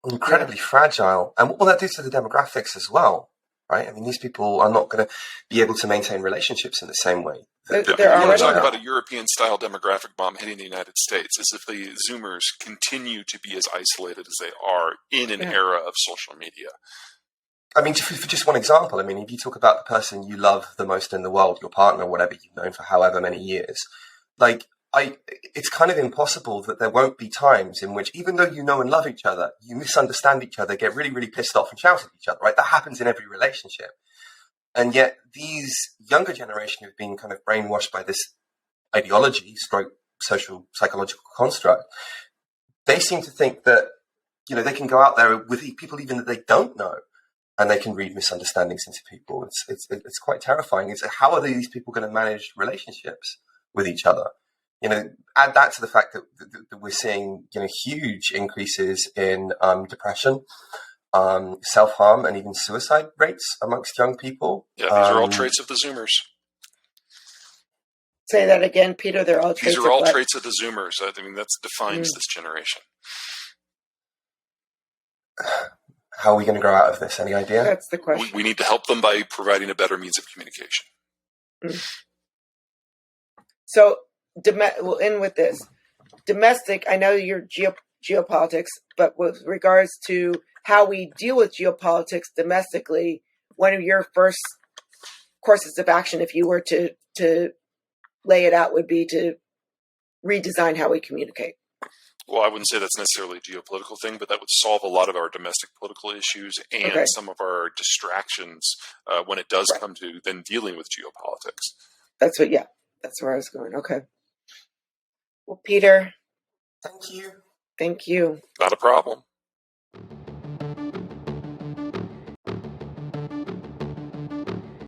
[SPEAKER 1] Incredibly fragile. And what will that do to the demographics as well? Right? I mean, these people are not going to be able to maintain relationships in the same way.
[SPEAKER 3] We're talking about a European-style demographic bomb hitting the United States as if the Zoomers continue to be as isolated as they are in an era of social media.
[SPEAKER 1] I mean, for just one example, I mean, if you talk about the person you love the most in the world, your partner, whatever you've known for however many years, like, it's kind of impossible that there won't be times in which, even though you know and love each other, you misunderstand each other, get really, really pissed off and shout at each other, right? That happens in every relationship. And yet these younger generation who've been kind of brainwashed by this ideology, stroke social psychological construct, they seem to think that, you know, they can go out there with people even that they don't know, and they can read misunderstandings into people. It's quite terrifying. It's how are these people going to manage relationships with each other? You know, add that to the fact that we're seeing, you know, huge increases in depression, self-harm, and even suicide rates amongst young people.
[SPEAKER 3] Yeah, these are all traits of the Zoomers.
[SPEAKER 2] Say that again, Peter. They're all traits.
[SPEAKER 3] These are all
[SPEAKER 2] of
[SPEAKER 3] traits of the Zoomers. I mean, that defines this generation.
[SPEAKER 1] How are we going to grow out of this? Any idea?
[SPEAKER 2] That's the question.
[SPEAKER 3] We need to help them by providing a better means of communication.
[SPEAKER 2] So, we'll end with this. Domestic, I know you're geopolitics, but with regards to how we deal with geopolitics domestically, one of your first courses of action, if you were to lay it out, would be to redesign how we communicate.
[SPEAKER 3] Well, I wouldn't say that's necessarily a geopolitical thing, but that would solve a lot of our domestic political issues and some of our distractions when it does come to then dealing with geopolitics. That's
[SPEAKER 2] where I was going. Okay. Well, Peter.
[SPEAKER 1] Thank you.
[SPEAKER 2] Thank you.
[SPEAKER 3] Not a problem.